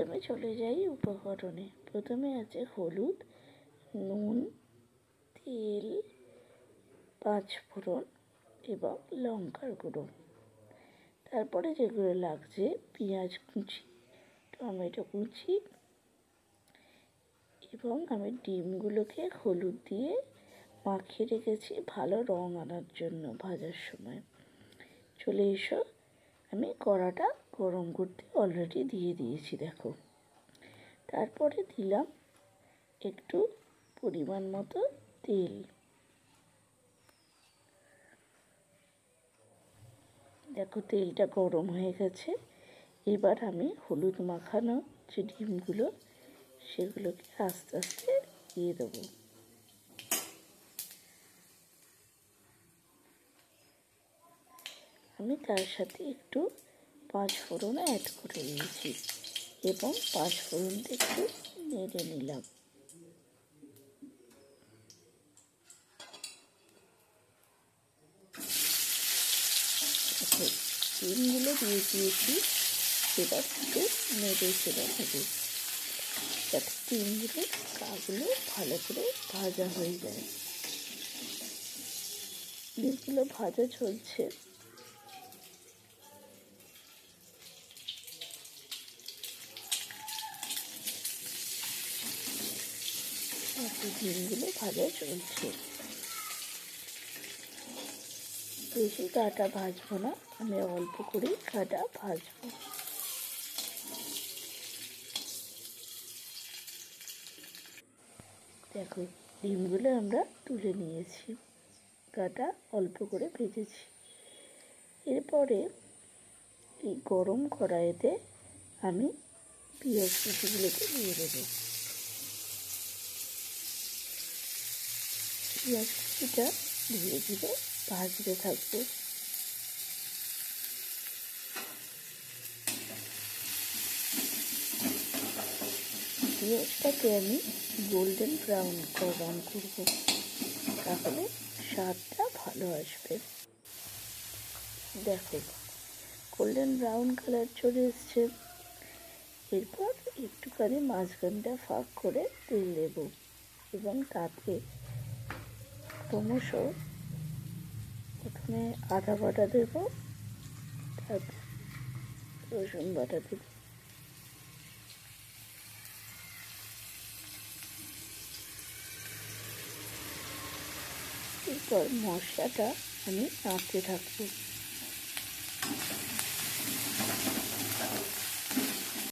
প্রথমে চলে যাই উপকরণে। প্রথমে আছে হলুদ, নুন, তেল, পাঁচফোড়ন এবং লঙ্কার গুঁড়ো। তারপরে যেগুলো লাগছে পেঁয়াজ কুচি, টমেটো কুচি এবং আমি ডিমগুলোকে হলুদ দিয়ে মাখিয়ে রেখেছি ভালো রং আনার জন্য ভাজার সময়। চলে এসো, আমি কড়াটা গরম করতে অলরেডি দিয়ে দিয়েছি দেখো। তারপরে দিলাম একটু পরিমাণ মতো তেল। দেখো তেলটা গরম হয়ে গেছে। এবার আমি হলুদ মাখানো যে ডিমগুলো সেগুলোকে আস্তে আস্তে দিয়ে দেবো। আমি তার সাথে একটু পাঁচফোড়ন অ্যাড করে দিয়েছি এবং পাঁচফোড়নটা একটু নেড়ে নিলাম। ডিমগুলো দিয়ে দিয়েছি, এবার একটু নেড়ে চেড়ে নেবে যাতে ডিমগুলো গাগুলো ভালো করে ভাজা হয়ে যায়। ডিমগুলো ভাজা চলছে। ডিমগুলো ভাজা চলছে। বেশি কাটা ভাজবো না, আমি অল্প করে কাটা ভাজবো। দেখো ডিমগুলো আমরা তুলে নিয়েছি, কাটা অল্প করে ভেজেছি। এরপরে এই গরম কড়াইতে আমি পেঁয়াজ কুচিগুলোকে দিয়ে দেবো। পেঁয়াজ কুচিটা ধীরে ধীরে ভাজতে থাকবো। পেঁয়াজটাকে আমি গোল্ডেন ব্রাউন রং করব, তাহলে স্বাদটা ভালো আসবে। দেখো গোল্ডেন ব্রাউন কালার চলে এসছে। এরপর একটুখানি মাঝখানটা ফাঁক করে তেল দেব এবং তাতে ক্রমশ প্রথমে আদা বাটা দেব, তারপর রসুন বাটা দেব। এরপর মশলাটা আমি নাড়তে থাকবো।